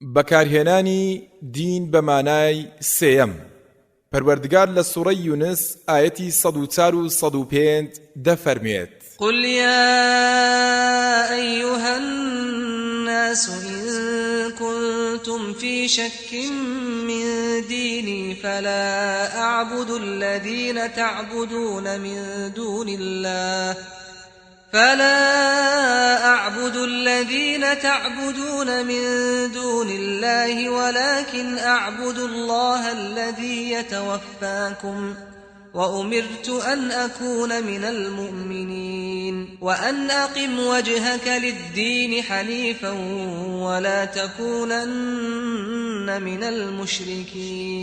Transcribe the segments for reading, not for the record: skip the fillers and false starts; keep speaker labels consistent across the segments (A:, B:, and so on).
A: بەکارهێنانی دین بە مانای سێیەم. پەروەردگار لە سوورەی یونس ئایەتی 104 و 105 دەفەرمێت:
B: قل يا أيها الناس إن كنتم في شك من ديني فلا أعبد الذين تعبدون من دون الله ولكن أعبد الله الذي يتوفاكم وأمرت أن أكون من المؤمنين وأن أقم وجهك للدين حنيفا ولا تكونن من المشركين.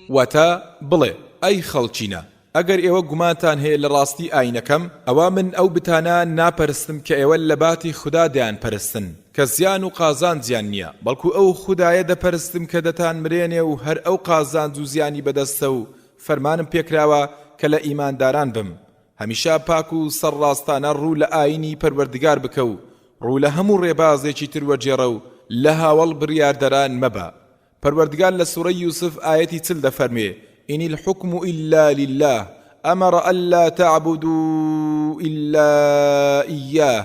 A: وتا بڵێ ئەی خەڵکینە، ئەگەر ئێوە گومانتان هەیە لە ڕاستی ئاینەکەم، ئەوە من ئەو بتانە ناپەرستم کە ئێوە لە باتی خوددا دەیان پەرستن کە زیان و قازان زیان نییە، بەڵکو ئەو خودایە دەپەرستم کە دەتان مرێنێ و هەر ئەو قازان و زیانی بەدەستە و فەرمانم پێکراوە کە لە ئیمانداران بم. هەمیشە پاک و سەرڕاستانە ڕوو لە ئاینی پەروەردگار بکە و ڕوو لە هەموو ڕێبازێکی تر وەرجێڕە و لە هاوڵ بڕیاردەران مەبە. پەروەردگار لە سوورەی یوسف ئایەتی 40 دەفەرمێ: إن الحكم إلا لله أمر ألا تعبدوا إلا إياه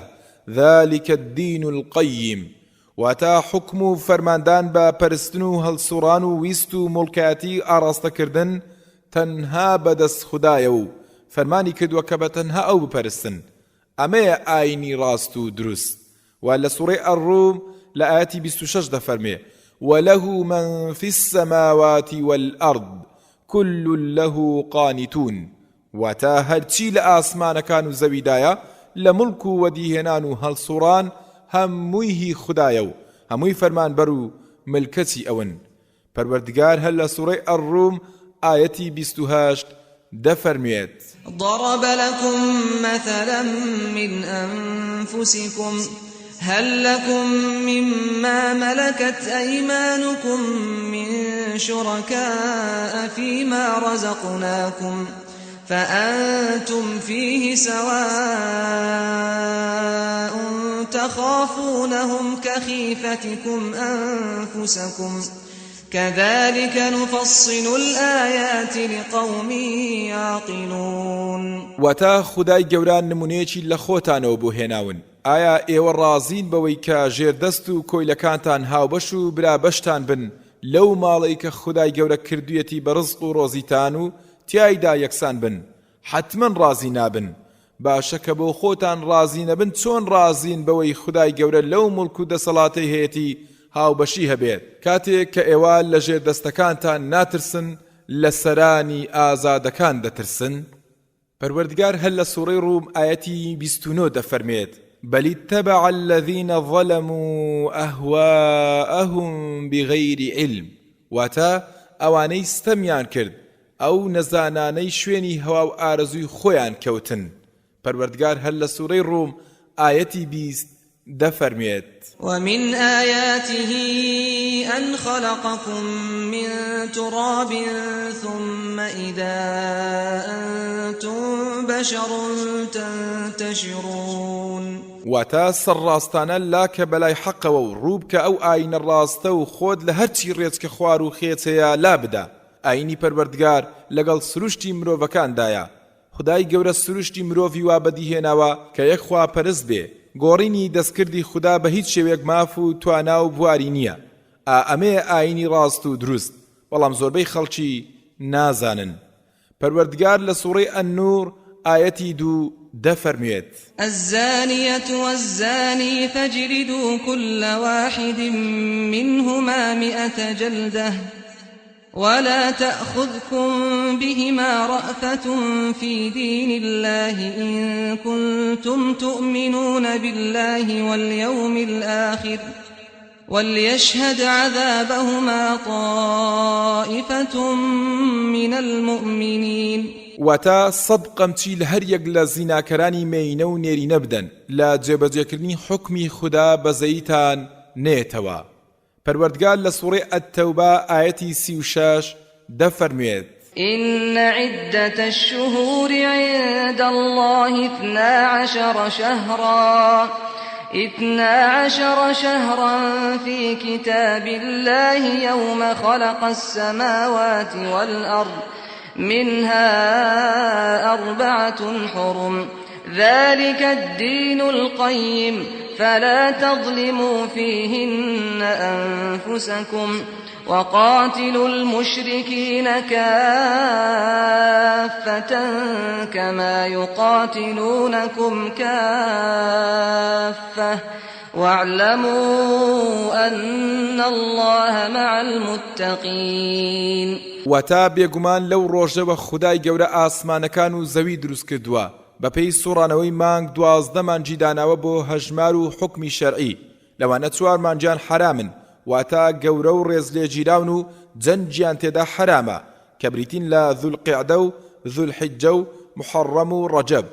A: ذلك الدين القيم. واتا حكم فرماندان با پرستن و هەڵسوڕان و ویست و مڵکەتی ئاڕاستەکردن تەنها بەدەست خوددایە و فەرمانی کردووە کە بە تەنها ئەو بپەرستن. ئەمەیە ئاینی ڕاست و دروست. و لە سوورەی ئەڕوم لە ئایەتی 26 دەفەرمێ: وله من في السماوات والأرض كل له قانتون. واتا هەرچی لە ئاسمانەکان و زەویدایە لە مڵک و وەدیهێنان و هەڵسوڕان هەمووی هی خوددایە و هەمووی فەرمانبەر و ملکەتی ئەون. پەروەردگار هەر لە سوورەی ئەڕوم ئایەتی 28 دەفەرمێت:
B: ضرب لكم مثلا من أنفسكم هل لكم مما ملكت أيمانكم من شركاء فيما رزقناكم فأنتم فيه سواء تخافونهم كخيفتكم أنفسكم كذلك نفصل الآيات لقوم يعقلون.
A: وتا خدای گەوران نمونەیەکی لە خۆتانەوە بۆ هێناون. ئایا ئێوە ڕازین بەوەی کە ژێردەست و کۆیلەکانتان هاوبەش و برابەشتان بن لەو ماڵەی کە خدای گەورە کردوویەتی بە ڕزق و ڕۆزیتان و تیایدا یەکسان بن؟ حتمەن ڕازی نابن. باشە کە بۆ خۆتان ڕازی نەبن، چۆن ڕازین بەوەی خدای گەورە لەو مڵک و دەسەڵاتەی هەیەتی هاوبەشی هەبێت کاتێک کە ئێوە لە ژێردەستەکانتان ناترسن، لە سەرانی ئازادەکان دەترسن؟ پەروەردگار هەر لە سوورەی ڕوم ئایەتی 29 دەفەرمێت: بل اتبع الذين ظلموا أهواءهم بغير علم. واتا ئەوانەی ستەمیان کرد ئەو نەزانانەی شوێنی هەوا و ئارەزووی خۆیان کەوتن. پەروەردگار هەر لە سوورەی ڕوم ئایەتی 20 دەفەرمێت:
B: ومن آياته أن خلقكم من تراب ثم إذا أنتم بشر تنتشرون.
A: واتا سەرڕاستانە لا کە بەلای حەقەوە و ڕووبکە ئەو ئاینە ڕاستە و خۆت لە هەرچی ڕێچکە خوار و خێچەیە لا بدە. ئاینی پەروەردگار لەگەڵ سروشتی مرۆڤەکاندایە. خدای گەورە سروشتی مرۆڤی وا بەدیهێناوە کە یەک خواپەرست بێ. گۆڕینی دەستکردی خوددا بە هیچ شێوەیەک ماف و توانا و بواری نییە. ئەمەیە ئاینی ڕاست و دروست، بەڵام زۆربەی خەڵکی نازانن. پەروەردگار لە سوورەی ئەننوور ئایەتی 2 دەفەرمێت:
B: الزانية والزاني فاجلدوا كل واحد منهما 100 جلدة ولا تأخذكم بهما رأفة في دين الله إن كنتم تؤمنون بالله واليوم الآخر وليشهد عذابهما طائفة من المؤمنين.
A: واتا صدقمچی لە هەر یەک لە زیناکەرانی مێینە و نێرینە بدەن لە جێبەجێکردنی حکمی خوددا بەزەیتان نێتەوە. پەروەردگار لە سوورەی ئەتەوبە ئایەتی 36 دەفەرموێت:
B: إن عدة الشهور عند الله 12 شهرا 12 شهرا في كتاب الله يوم خلق السماوات والأرض منها 4 حرم ذلك الدين القيم فلا تظلموا فيهن أنفسكم وقاتلوا المشركين كافة كما يقاتلونكم كافة واعلموا أن الله مع المتقين.
A: وتا بێگومان لەو ڕۆژەوە خودای گەورە ئاسمانەکان و زەوی دروست کردووە بەپێی سوڕانەوەی مانگ 12 مانجی داناوە بۆ هەژمار و حکمی شەرعی لەوانە 4 مانجیان حرامن واتە گەورە و ڕێزلێگیراون و جەنجیان تێدا حرامە کە بریتین لە ذوالقیعدە و ذوالحیجە و محەڕەم و ڕەجەب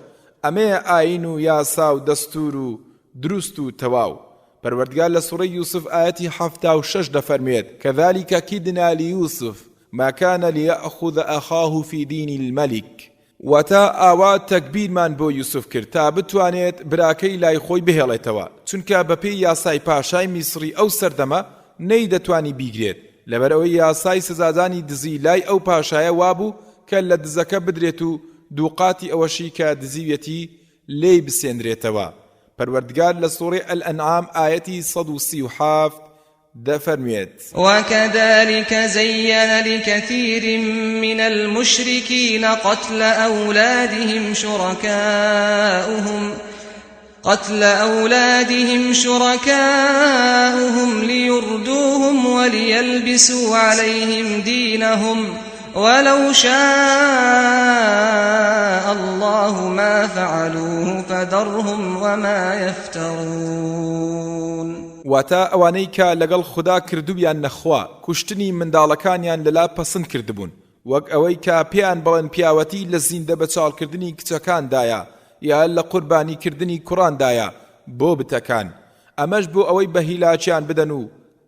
A: ئەمەیە ئاین و یاسا و دەستور و دروست و تەواو. پەروەردگار لە سوڕەی یوسف ئاەتی 76 دەفەرمێت كذلك كدنا ليوسف ما كان ليأخذ أخاه في دين الملك وتا ئاوا تەکبیرمان بۆ یوسف کرد تا بتوانێت براکەی لای خۆی بهێڵێتەوە چونکە بەپێی یاسای پاشای میسری ئەو سەردەمە نەیدەتوانی بیگرێت لەبەرەوەی یاسای سزادانی دزی لای ئەو پاشایە وابوو کە لە دزەکە بدرێت و دووقاتی ئەوەشی کە دزیوێتی لێی بسێنرێتەوە. پەروەردگار لە سوڕەی ئەلئەنعام ئاەتی 137 دفرميت
B: وكذلك زين لكثير من المشركين قتل أولادهم شركاؤهم ليردوهم وليلبسوا عليهم دينهم ولو شاء الله ما فعلوه فذرهم وما يفترون.
A: واتا ئەوانەی کە لەگەڵ خوددا کردویان نەخوا کوشتنی منداڵەکانیان لەلا پەسند کردبوون وەک ئەوەی کە پێیان بڵێن پیاوەتی لە زیندە بەچاڵکردنی کچەکاندایە یا لە قوربانیکردنی کوڕاندایە بۆ بتەکان ئەمەش بۆ ئەوەی بە هیلاچیان بدەن و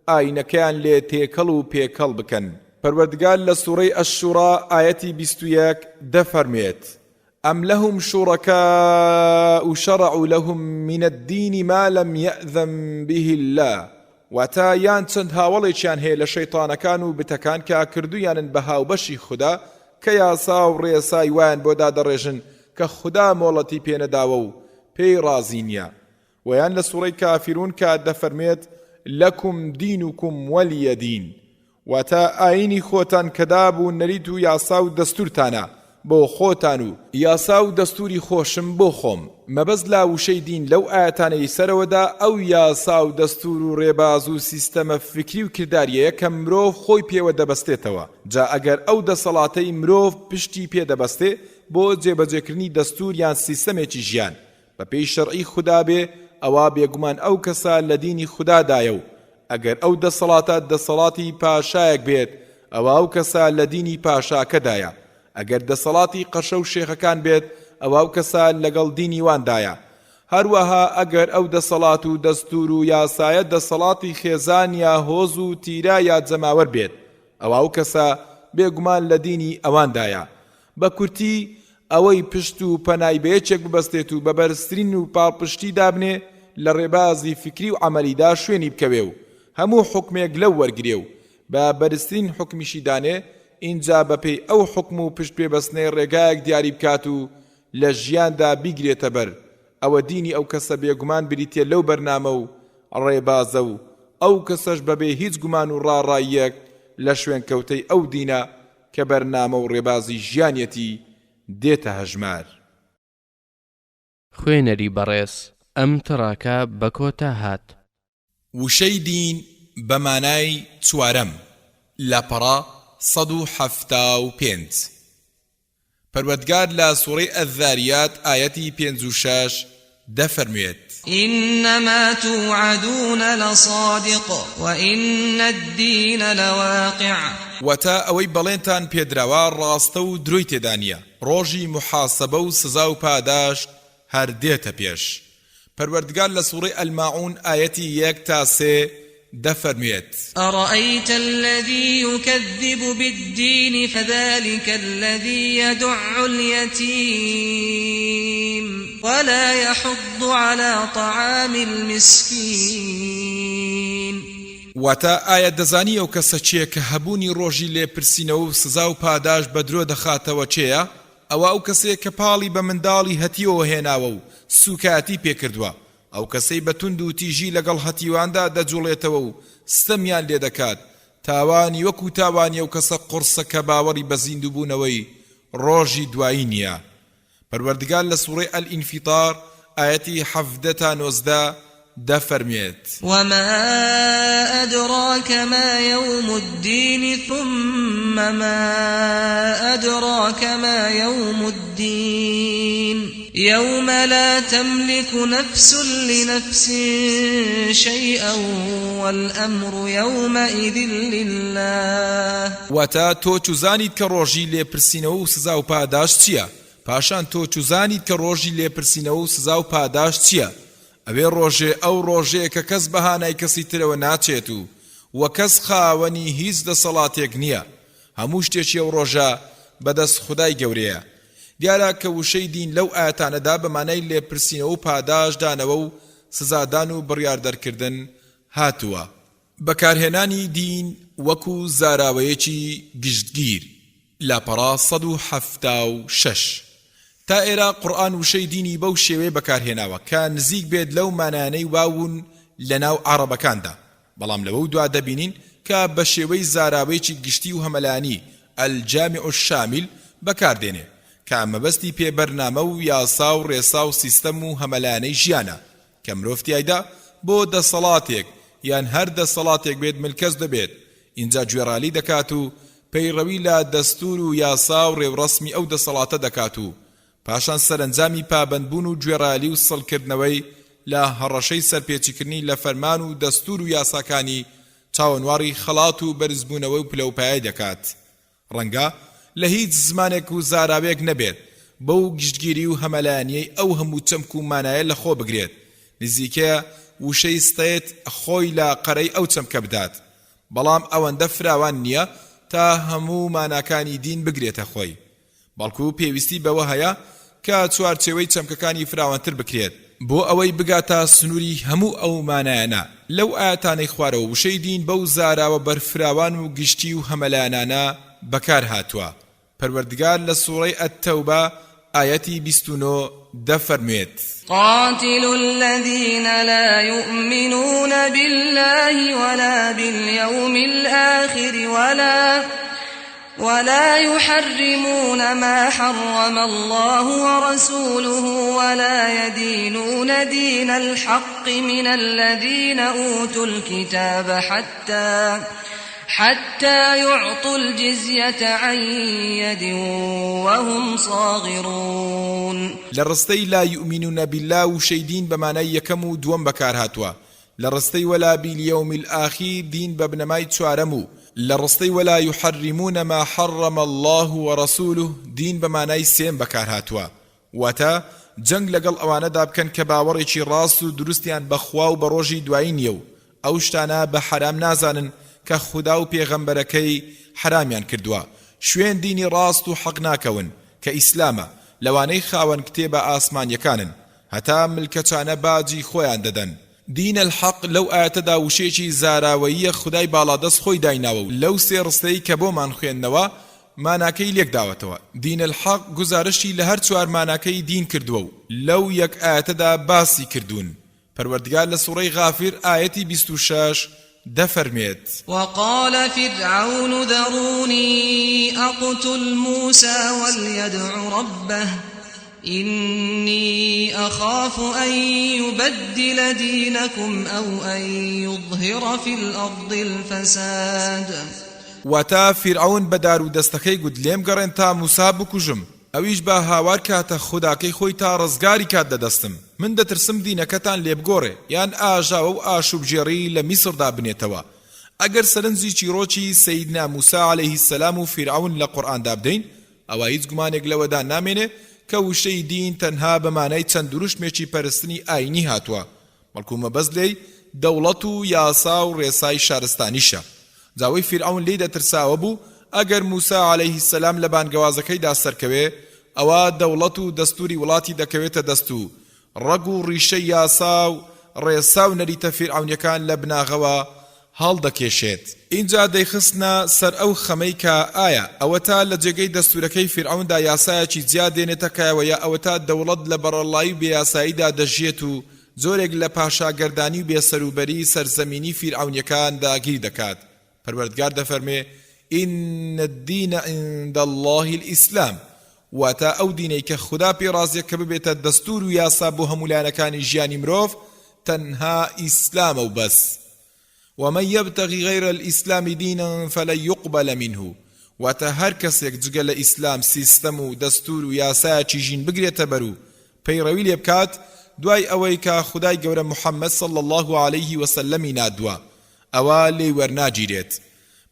A: ئاینەکەیان لێ تێکەڵ و پێکەڵ بکەن. پەروەردگار لە سوڕەی ئەششوڕا ئاەتی 21 دەفەرمێت أم لهم شركاء شرعوا لهم من الدين ما لم يأذن به الله واتا یان چەند هاوڵێکیان هەیە لە شەیتانەکان و بتەکان کە کردویانن بە هاوبەشی خوددا کە یاسا و ڕێسای وایان بۆ دادەڕێژن کە خوددا مۆڵەتی پێنەداوە و پێی ڕازی نییە. ویان لە سوڕەی کافرون کە دەفەرمێت لەکم دینکم وەلیە دین واتا ئاینی خۆتان کەدابوو نەریت و یاسا و دەستورتانە بۆ خۆتان و یاسا و دەستوری خۆشم بۆ خۆم. مەبەست لا وشەی دین لەو ئاەتانەی سەرەوەدا ئەو یاسا و دەستور و ڕێباز و سیستەمە فکری و کرداریەیە کە مرۆڤ خۆی پێوە دەبەستێتەوە. جا ئەگەر ئەو دەسەڵاتەی مرۆڤ پشتی پێدەبەستێ بۆ جێبەجێکردنی دەستور یان سیستەمێکی ژیان بەپێی شەرعی خوددا بێ ئەوا بێگومان ئەو کەسە لە دینی خوددادایە و ئەگەر ئەو دەسەڵاتە دەسەڵاتی پاشایەک بێت ئەوە ئەو کەسە لە دینی پاشاکەدایە. ئەگەر دەسەڵاتی قەشە و شێخەکان بێت ئەوە ئەو کەسە لەگەڵ دینی واندایە. هەروەها ئەگەر ئەو دەسەڵات و دەستور و یاسایە دەسەڵاتی خێزان یا هۆز و تیرا یا جەماوەر بێت ئەوە ئەو کەسە بێگومان لە دینی ئەواندایە. بە کورتی ئەوەی پشت و پەنای بەیەکێک ببەستێت و بەبەرزترین و پاڵپشتی دابنێ لە ڕێبازی فکری و عەمەلیدا شوێنی بکەوێ و هەموو حکمێک لەو وەرگرێ و بە بەرزترین حکمیشی دانێ اینجا بەپێی ئەو حکم و پشت پێبەستنەی ڕێگایەک دیاری بکات و لە ژیاندا بیگرێتە بەر. ئەوە دینی ئەو کەسە بێگومان بریتێ لەو بەرنامە و ڕێبازە و ئەو کەسەش بەبێ هیچ گومان و ڕاڕاییەک لە شوێن کەوتەی ئەو دینە کە بەرنامە و ڕێبازی ژیانیەتی دێتە هەژمار.
C: خوێنەری بەڕێز ئەم تڕاکە بە کۆتا هات.
A: وشەی دین بە مانای چوارەم لاپەڕا 175. پەروەردگار لە سوڕەی ئەذاریات ئاەتی 56 دەفەرموێت
B: إنما توعدون لصادق وإن الدين لواقع.
A: وتا ئەوەی بەڵێنتان پێدراوە ڕاستە و دروی تێدانە ڕۆژی محاسەبە و سزا و پاداش هەر دێتە پێش. پەروەردگار لە سوڕەی ئەلماعون ئاەتی 1 تا 3 دفرميت
B: أرأيت الذي يكذب بالدين فذلك الذي يدع اليتيم ولا يحض على طعام المسكين.
A: واتە ئایا دەزانی ئەو کەسە چییە کە هەبوونی ڕۆژی لێپرسینەوە و سزا و پاداش بە درۆ دەخاتەوە چێە؟ ئەوە ئەو کەسەیە کە پاڵی بە منداڵی هەتیەوە هێناوە و سوکاتی پێکردووە، ئەو کەسەی بە توند و تیژی لەگەڵ هەتیواندا دەجوڵێتەوە و ستەمیان لێ دەکات، تاوانی وەکو تاوانی ئەو کەسە قورسە کە باوەڕی بە زیندووبوونەوەی ڕۆژی دوایی نییە. پەروەردگار لە سوورەی ئەلئینفیطار ئایەتی 17 تا 19 دەفەرمێت:
B: وما أدراك ما يوم الدين ثم ما أدراك ما يوم الدين يوم لا تملك نفس لنفس شيئا والأمر يومئذ لله.
A: واتا تۆ چوزانیت کە ڕۆژی لێپرسینەوە و سزا و پاداش چییە؟ پاشان تۆ چوزانیت کە ڕۆژی لێپرسینەوە و سزا و پاداش چییە؟ ئەوێ ڕۆژێ ئەو ڕۆژەیە کە کەس بەهانای کەسی ترەوە ناچێت و کەس خاوەنی هیچ دەسەڵاتێک نییە. هەموو شتێکی ئەو ڕۆژە بەدەست خودای گەورەیە. دیارە کە وشەی دین لەو ئاەتانەدا بەمانای لێپرسینەوە و پاداشدانەوە و سزادان و بڕیاردەرکردن هاتووە. بەکارهێنانی دین وەکو زاراوەیەکی گشتگیر. لاپەڕا 176. تا ئێرە قورئان وشەی دینی بەو شێوەیە بەکارهێناوە کە نزیک بێت لەو مانایانەی واون لەناو عەرەبەکاندا، بەڵام لەوە دوا دەبینین کە بە شێوەی زاراوەیەکی گشتی و هەمەلانی الجامع الشامل بەکاردێنێ کە مەبەستی پێبەرنامە و یاسا و ڕێسا و سیستەم و هەمەلانەی ژیانە کە مرۆڤ تیایدا بۆ دەسەڵاتێک یان هەر دەسەڵاتێک بێت ملکەز دەبێت، اینجا گوێڕالی دەکات و پەیڕەوی لە دەستور و یاسا و ڕێوڕەسمی ئەو دەسەڵاتە دەکات و پاشان سەرنجامی پابەندبوون و گوێڕالی و سڵکردنەوەی لە هەڕەشەی سەرپێچیکردنی لە فەرمان و دەستور و یاساکانی چاوەنواری خەڵات و بەرزبوونەوە و پلەپایە دەکات. ڕەنگە لە هیچ زمانێک و زاراوێک نەبێت بەو گشتگیری و هەمەلایەنیەی ئەو هەموو چەمک و مانایە لە خۆ بگرێت، نزیکەیە وشەی ستەیت خۆی لە قەرەی ئەو چەمکە بدات، بەڵام ئەوەندە فراوان نییە تا هەموو ماناکانی دین بگرێتە خۆی، بەڵکو پێویستی بەوە هەیە کە چوارچێوەی چەمکەکانی فراوانتر بکرێت بۆ ئەوەی بگاتە سنووری هەموو ئەو مانایانە. لەو ئاەتانەی خوارەوە وشەی دین بەو زاراوە بەرفراوان و گشتی و هەمەلایەنانە بەکار هاتووە. پەروەردگار لە سوورەی ئەت-تەوبە ئایەتی 29 دەفەرمێت:
B: قاتل الذين لا يؤمنون بالله ولا باليوم الآخر ولا يحرمون ما حرم الله ورسوله ولا يدينون دين الحق من الذين أوتوا الكتاب حتى يعطوا الجزية عن يد وهم صاغرون.
A: لرستي لا يؤمنون بالله وشيدين بمعنى يكمو دوم بكار هاتوا، لرستي ولا باليوم الآخر دين ببنماي تشارمو، لرستي ولا يحرمون ما حرم الله ورسوله دين بمعنى سيم بكار هاتوا. واتا جنگ لەگەڵ ئەوانەدا بکەن کە باوەڕێکی ڕاست و دروستیان بەخوا و بە ڕۆژی دوایی نییە و ئەو شتانە بە حرام نازانن کە خودا و پێغەمبەرەکەی حرامیان کردووە، شوێن دینی ڕاست و حەق ناکەون کە ئیسلامە، لەوانەی خاوەن کتێبە ئاسمانیەکانن هەتا ملکەچانە باجی خۆیان دەدەن. دین الحەق لەو ئاەتەدا وشێکی زاراوەییە خودای باڵادەست خۆی دایناوە و لەو سێ ڕستەی کە بۆمان خوێندنەوە ماناکەی لێک داوەتەوە. دین الحەق گزارشی لە هەر چوار ماناکەی دین کردووە و لەو یەک ئاەتەدا باسی کردوون. پەروەردگار لە سوورەی غافیر ئاەتی 26 دەفەرمێت:
B: وقال فرعون ذروني أقتل موسى وليدع ربه إني أخاف أن يبدل دينكم أو أن يظهر في الأرض الفساد.
A: واتا فرعون بەدار و دەستەکەی گوت لێم گەڕێن تا موسا بکوژم، ئەویش بە هاوار کاتە خوداکەی خۆی تا ڕزگاری کات دەدەستم، من دەترسم دینەکەتان لێ بگۆڕێ یان ئاژاوە و ئاشوبژێڕی لە میسردا بنێتەوە. ئەگەر سەرنجی چیرۆکی سەیدنا موسا عەلەیهی السەلام و فرعون لە قورئاندا بدەین، ئەوە هیچ گومانێک لەوەدا نامێنێ کە وشەی دین تەنها بەمانای چەند دروشمێکی پەرستنی ئاینی هاتووە، بەڵکو مەبەست لێی دەوڵەت و یاسا و ڕێسای شارستانیشە. جاوەی فرعون لێی دەترساوە بوو ئەگەر موسا عەلەیهی السەلام لە بانگەوازەکەیدا سەرکەوێ، ئەوە دەوڵەت و دەستوری وڵاتی دەکەوێتە دەست و ڕەگ و ڕیشەی یاسا و ڕێسا و نەریتە فیرعونیەکان لە بناغەوە هەڵدەکێشێت. اینجا دەیخستنە سەر ئەو خەمەی کە ئایا ئەوە تا لە جێگەی دەستورەکەی فیرعوندا یاسایەکی جیا دێنێتە کایەوە یا ئەوە تا دەوڵەت لە بەڕەڵایی و بێیاساییدا دەژێت و زۆرێک لە پاشاگەردانی و بێسەروبەری سەرزەمینی فیرعونیەکان داگیر دەکات. پەروەردگار دەفەرمێ ئین الدین عند الله الئیسلام، واتە ئەو دینەی کە خوددا پێڕازیە کە ببێتە دەستور و یاسا بۆ هەموو لایەنەکانی ژیانی مرۆڤ تەنها ئیسلامە و بەس. ومن يبتغي غير الإسلام دينا فلن يقبل منه، واتە هەر کەسێک جگە لە ئیسلام سیستەم و دەستور و یاسایەکی ژین بگرێتە بەر و پەیڕەوی لێ بکات دوای ئەوەی کە خودای گەورە محەممەد صلی الله عليه وسلم نادووە، ئەوە لێی وەرناگیرێت.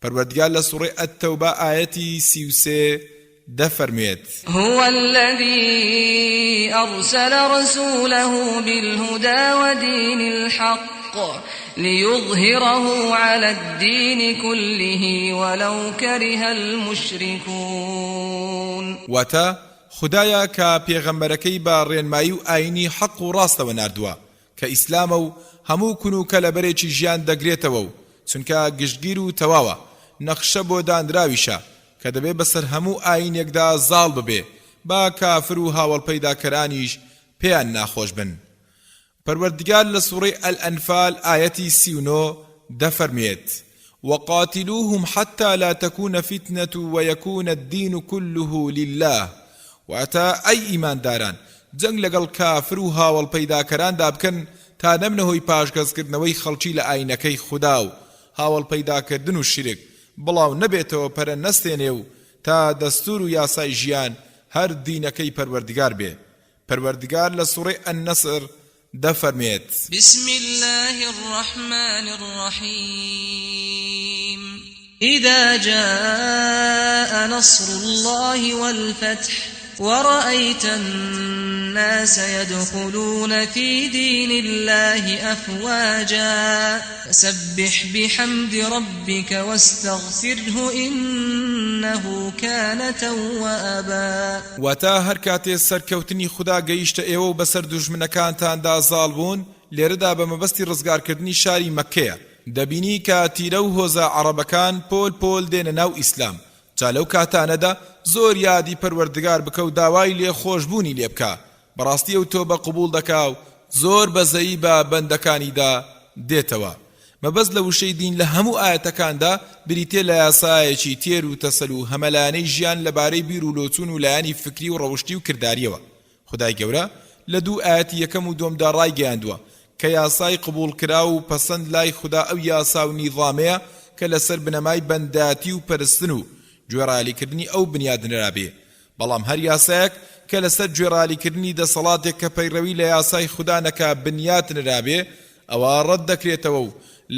A: پەروەردگار لە سوڕەی ئەت-تەوبە ئایەتی 33 دەفەرمێت
B: هو الذي أرسل رسوله بالهدى ودين الحق ليظهره على الدين كله ولو كره المشركون.
A: واتا خدایا کە پێغەمبەرەکەی بە ڕێنمایی و ئاینی حەق و ڕاستەوە ناردووە کە ئیسلامە و هەموو کونوکە لە بەرێکی ژیان دەگرێتەوە و چونکە گشتگیر و تەواوە نەخشە بۆ دانراویشە کە دەبێ بەسەر هەموو ئاینێکدا زاڵ ببێ با کافر و هاوڵپەیداکەرانیش پێیان ناخۆش بن. پەروەردگار لە سوڕەی ئەل-ئەنفال ئایەتی 39 دەفەرمێت وقاتلوهم حتى لا تكون فتنة ويكون الدين كله لله. واتا ئەی ئیمانداران جەنگ لەگەڵ کافر و هاوڵپەیداکەراندا بکەن تا نەبنەهۆی پاشگەزکردنەوەی خەڵکی لە ئاینەکەی خوددا و هاوڵپەیداکردن و شیرک بڵاو نەبێتەوە پەرە نەستێنێ و تا دەستور و یاسای ژیان هەر دینەکەی پەروەردگار بێ. پەروەردگار لە سوڕەی ئەن-نەسر دەفەرمێت
B: بسم الله الرحمن الرحيم إذا جاء نصر الله والفتح ورأيت الناس يدخلون في دين الله أفواجا فسبح بحمد ربك واستغفره إنه كان توابا.
A: واتا هەر کاتێ سەرکەوتنی خوددا گەیشتە ئێوە و بەسەر دوژمنەکانتاندا زاڵ بوون لێرەدا بە مەبەستی ڕزگارکردنی شاری مەککەیە دەبینی کە تیرە و هۆزە عەرەبەکان پۆل پۆل دێنە ناو ئیسلام. جا لەو کاتانەدا زۆر یادی پەروەردگار بکە و داوای لێ خۆشبوونی لێ بکە. بەڕاستی ئەو تۆبە قبول دەکا و زۆر بەزەیی بە بەندەکانیدا دێتەوە. مەبەست لە وشەی دین لە هەموو ئاەتەکاندا بریتێ لە یاسایەکی تێر و تەسەل و هەمەلانەی ژیان لەبارەی بیر و لۆچوون و لایانی فکری و ڕەوشتی و کرداریەوە. خودای گەورە لە دوو ئاەتی یەکەم و دووەمدا ڕایگەیاندووە کە یاسای قبول کرا و پەسەند لای خوددا ئەو یاسا و نیظامەیە کە لەسەر بنەمای بەنداتی و پەرستن و گوێڕالیکردنی ئەو بنیادنرا بێ. بەڵام هەر یاسایەک کە لەسەر گوێڕالیکردنی دەسەڵاتێک کە پەیڕەوی لە یاسای خوددا نەکا بنیادنرا بێ ئەوە ڕەت دەکرێتەوە و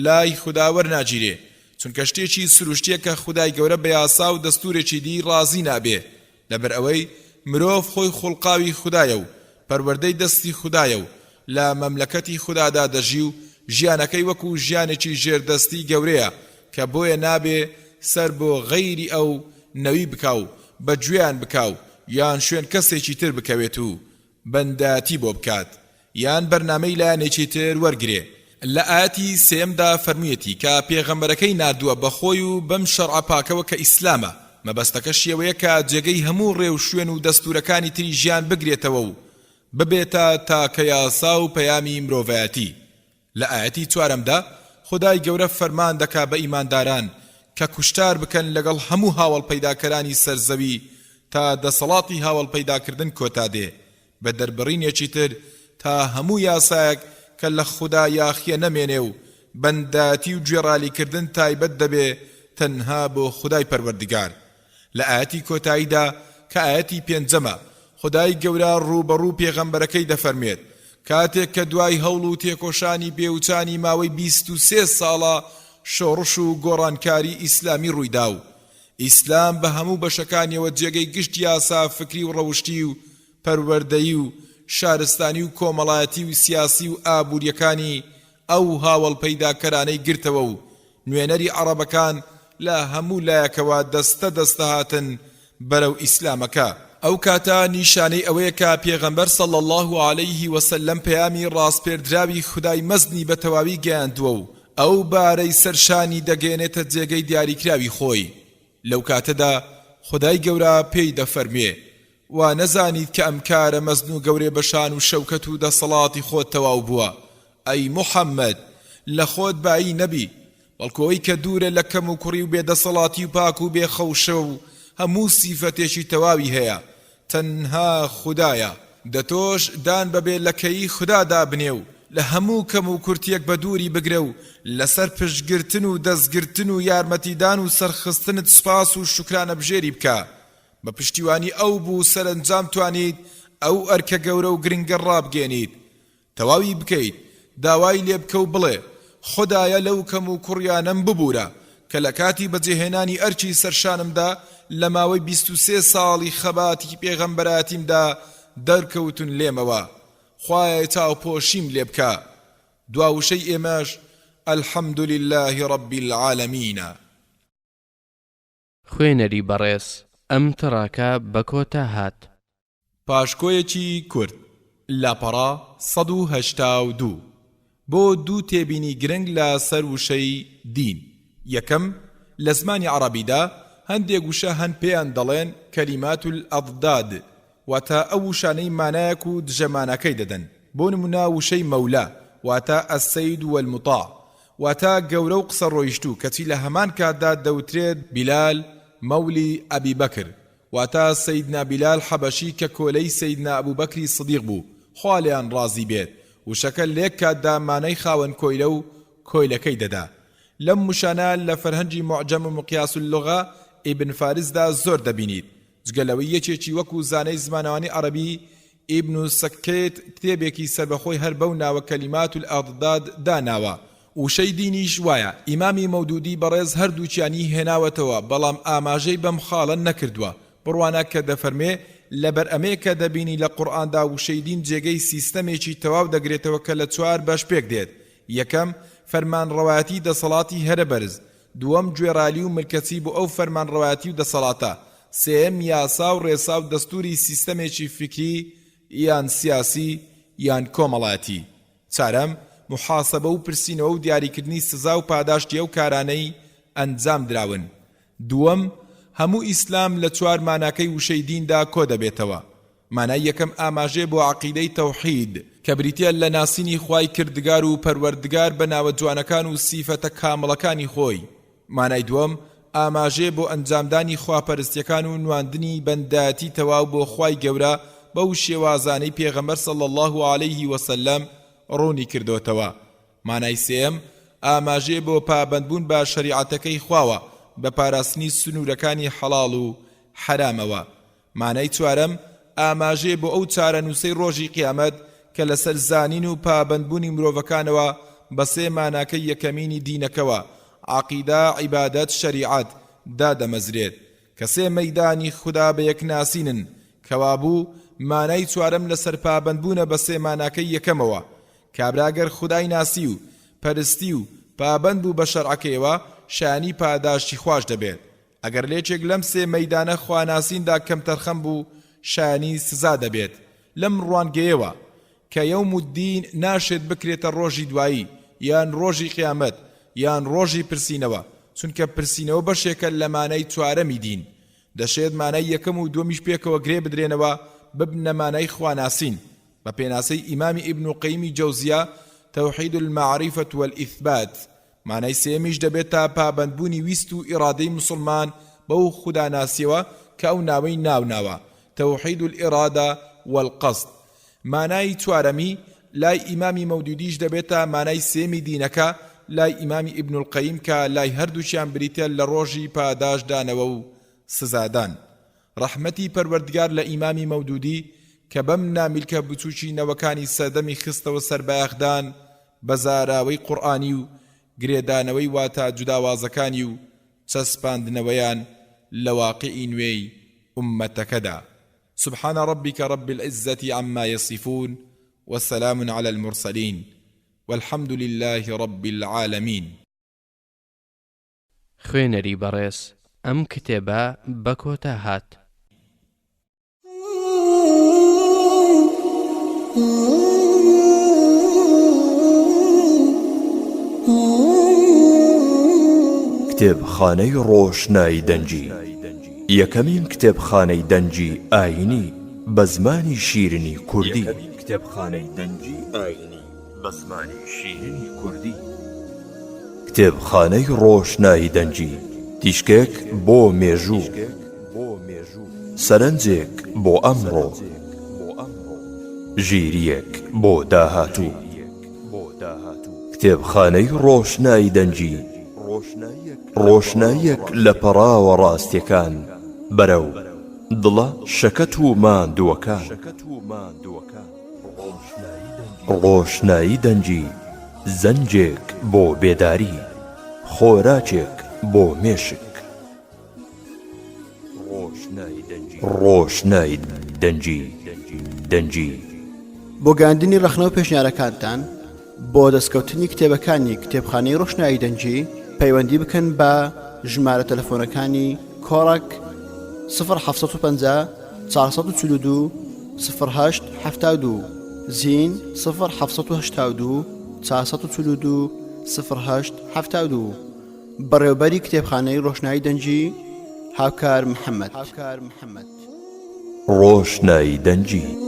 A: لای خوددا وەرناگیرێ چونکە شتێکی سروشتیە کە خودای گەورە بە یاسا و دەستورێکی دی ڕازی نابێ. لەبەر ئەوەی مرۆڤ خۆی خوڵقاوی خوددایە و پەروەردەی دەستی خوددایە و لە مەملەکەتی خوددادا دەژی و ژیانەکەی وەکو ژیانێکی ژێردەستی گەورەیە کە بۆیە نابێ سەر بۆ غەیری ئەو نەوی بکاو بە گوێیان بکاو یان شوێن کەسێکی تر بکەوێت و بەنداتی بۆ بکات یان بەرنامەی لایەنێکی تر وەرگرێ. لە ئاەتی سێمدا فەرموویەتی کە پێغەمبەرەکەی ناردووە بەخۆی و بەم شەرعە پاکەوە کە ئیسلامە مەبەستەکەش ئەوەیە کە جێگەی هەموو ڕێ و شوێن و دەستورەکانی تری ژیان بگرێتەوە و ببێتە تاکە یاسا و پەیامی مرۆڤایەتی. لە ئاەتی چوارەمدا خودای گەورە فەرمان دەکا بە ئیمانداران کە کوشتار بکەن لەگەڵ هەموو هاوڵپەیداکەرانی سەرزەوی تا دەسەڵاتی هاوڵپەیداکردن کۆتا دێ بە دەربڕینێکی تر تا هەموو یاسایەک کە لە خوددا یاخیە نەمێنێ و بەنداتی و گوێڕالیکردن تایبەت دەبێ تەنها بۆ خودای پەروەردگار. لە ئاەتی کۆتاییدا کە ئاەتی پێنجەمە خودای گەورە ڕوبەڕوو پێغەمبەرەکەی دەفەرمێت کاتێک کە دوای هەوڵ و تێکۆشانی بێوچانی ماوەی 23 ساڵە شۆڕش و گۆڕانکاری ئیسلامی ڕوویدا و ئیسلام بە هەموو بەشەکانیەوە جێگەی گشت یاسا فکری و ڕەوشتی و پەروەردەیی و شارستانی و کۆمەڵایەتی و سیاسی و ئابووریەکانی ئەو هاوڵپەیداکەرانەی گرتەوە و نوێنەری عەرەبەکان لە هەموو لایەکەوە دەستە دەستە هاتن بەرەو ئیسلامەکە. ئەو کاتە نیشانەی ئەوەیە کە پێغەمبەر صلی الله عليه وسلم پەیامی ڕاستپێردراوی خودای مەزنی بە تەواوی گەیاندووە و ئەو بارەی سەرشانی دەگەێنێتە جێگەی دیاریکراوی خۆی. لەو کاتەدا خودای گەورە پێی دەفەرمێ و نەزانیت کە ئەم کارە مەزن و گەورێ بەشان و شەوکەت و دەسەڵاتی خۆت تەواو بووە. ئەی موحەممەد لە خۆت بایی نەبی، بەڵکو ئەوەی کە دوورە لە کەم و کوڕی و بێدەسەڵاتی و پاک و بێخەوشە و هەموو سیفەتێکی تەواوی هەیە تەنها خودایە. دەتۆش دان بەبێ لەکەی خودادا بنێ و لە هەموو کەم و کورتێک بە دووری بگرە و لەسەر پشتگرتن و دەستگرتن و یارمەتیدان و سەرخستنت سپاس و شکرانە بژێری بکە. بە پشتیوانی ئەو بوو سەرنجام توانیت ئەو ئەرکە گەورە و گرنگە ڕابگەێنیت. تەواوی بکەیت، داوای لێ بکە و بڵێ خودایە لەو کەم و کوڕیانم ببوورە کە لە کاتی بەجێهێنانی ئەرچی سەرشانمدا لە ماوەی 23 ساڵی خەباتی پێغەمبەراتیمدا دەرکەوتن لێمەوە. خوایە چاوپۆشیم لێ بکە. دواوشەی ئێمەش الحەمد لله رب العالمین.
C: خوێنەری بەڕێز ئەم تڕاکە بە کۆتا هات.
A: پاشکۆیەکی کورد لاپەڕا 182 بۆ دوو تێبینی گرنگ لە سەر وشەی دین. یەکەم لە زمانی عەرەبیدا هەندێک وشە هەن پێیان دەڵێن کەلیمات الئەضداد واتە ئەو وشانەی مانایەک و دژەمانەکەی دەدەن. بۆ نمونە وشەی مەولا واتە ئەسسەید والموطاع واتە گەورە و قسە ڕۆیشتوو کەچی لە هەمان کاتدا دەوترێت بیلال مەولی ئەبی بەکر واتە سەیدنا بیلال حەبەشی کە کۆلەی سەیدنا ئەبوو بەکری سدیق بوو خوا لێیان ڕازی بێت. وشەکە لێک کاتدا مانای خاوەن کۆیلە و کۆیلەکەی دەدا. لەم موشانە لە فەرهەنگی معجەم و مقیاس اللغە ئیبن فارسدا زۆر دەبینیت. جگەلەوەی یەکێکی وەکو زانەی زمانەوانی عەرەبی ئیبن سەکێت کتێبێکی سەربەخۆی هەر بەو ناوە کەلیمات الئەضداد داناوە. وشەی دینیش وایە. ئیمامی مەودودی بەڕێز هەردووچیانی هێناوەتەوە بەڵام ئاماژەی بەم خاڵە نەکردووە. بڕوانە کە دەفەرمێ لەبەر ئەمێ کە دەبینی لە قورئاندا وشەی دین جێگەی سیستەمێکی تەواو دەگرێتەوە کە لە 4 بەش پێک دێت. یەکەم فەرمانڕەوایەتی دەسەڵاتی هەرە بەرز. دووەم گوێڕالی و ملکەچی بۆ ئەو فەرمانڕەوایەتی و دەسەڵاتە. سێم یاسا و ڕێسا و دەستوری سیستەمێکی فکری یان سیاسی یان کۆمەڵایەتی. چارەم محاسبە و پرسینەوە و دیاریکردنی سزا و پاداشتی ئەو کارانەی ئەنجام دراون. دووەم هەموو ئیسلام لە 4 ماناکەی وشەی دیندا کۆ دەبێتەوە. مانای یەکەم ئاماژێ بۆ عەقیدەی تەوحید کە بریتە لە ناسینی خوای کردگار و پەروەردگار بە ناوە جوانەکان و سیفەتە کامڵەکانی خۆی. مانای دووەم ئاماژێ بۆ ئەنجامدانی خواپەرستیەکان و نواندنی بەندایەتی تەواو بۆ خوای گەورە بەو شێوازانەی پێغەمبەر صلی الله عليه وسلم ڕوونی کردوتەوە. مانای سێم ئاماژێ بۆ پابەندبوون بە شەریعەتەکەی خواوە بە پاراستنی سنوورەکانی حەڵاڵ و حرامەوە. مانای چوارەم ئاماژێ بۆ ئەو چارەنووسەی ڕۆژی قیامەت کە لەسەر زانین و پابەندبوونی مرۆڤەکانەوە بە سێ ماناکەی یەکەمینی دینەکەوە عەقیدە، عیبادەت، شەریعەت دادەمەزرێت کە سێ مەیدانی خوددا بە یەک ناسینن کەوابوو مانای چوارەم لەسەر پابەندبوونە بە سێ ماناکەی یەکەمەوە. کابراگەر خودای ناسی و پەرستی و پابەند بوو بە شەرعەکەیەوە شانی پاداشتی خوش دەبێت. ئەگەر لێچێک لەم سێ مەیدانە خواناسیندا کەم تەرخەم بوو شانی سزا دەبێت. لەم ڕوانگەیەوە کە یەوم الدین ناشێت بکرێتە ڕۆژی دوایی یان ڕۆژی قیامەت یان ڕۆژی پرسینەوە، چونکە پرسینەوە بەشێکە لە مانای چوارەمی دین. دەشێت مانای یەکەم و دووەمیش پێکەوە گرێ بدرێنەوە ببنە مانای خواناسین. بە پێناسەی ئیمامی ئیبن قەیمی جەوزیە تەوحید المعرفة والإثبات. مانای سێمیش دەبێت تا پابەندبوونی ویست و ئیرادەی مسلمان بەو خوداناسیەوە کە ئەو ناوەی ناوناوە تەوحید الإرادة والقصد. مانای چوارەمی لای ئیمامی مەودودیش دەبێت تا مانای سێمی دینەکە لای ئیمامی ئیبن القەیم کە لای هەردووچیان بریتە لە ڕۆژی پاداشدانەوە و سزادان. ڕەحمەتی پەروەردگار لە ئیمامی مەودودی کە بەم نامیلکە بچووکی نەوەکانی سەردەمی خستەوە سەربایەخدان بە زاراوەی قورئانی و گرێدانەوەی واتە جوداوازەکانی و چەسپاندنەوەیان لە واقعی نوێی ئومەتەکەدا. سبحان ربك رب العزة عما يصفون والسلام على المرسلين والحمد لله رب العالمين.
C: خوێنەری بەڕێز ئەم کتێبە بە کۆتا هات.
D: کتێبخانەی ڕۆشنایی دەنجی یەکەمین کتێبخانەی دەنجی ئاینی بە زمانی شیرینی کوردی. کتێبخانەی دەنجی ئاینی بە زمانی شیرینی کوردی. کتێبخانەی ڕۆشنایی دەنجی تیشکێک بۆ مێژوو، سەرنجێک بۆ ئەمڕۆ، ژیریەک بۆ داهاتوو. کتێبخانەی ڕۆشنایی دەنجی ڕۆشناییەک لە پەڕاوە ڕاستیەکان بەرەو دڵە شەکەت و ماندووەکان. ڕۆشنایی دەنجی زەنجێک بۆ بێداری، خۆراکێک بۆ مێشک. ڕۆشنایی دەنجی
E: بۆ گەاندنی ڕەخنە و پێشنیارەکانتان بۆ دەستکەوتنی کتێبەکانی کتێبخانەی ڕۆشنایی دەنجی پەیوەندی بکەن بە ژمارە تەلەفۆنەکانی کۆڕک 0750 442 0872 زین 0782 442 0872 بەڕێوەبەری کتێبخانەی ڕۆشنایی دەنجی هاوکار محەممەد.
D: ڕۆشنایی دەنجی.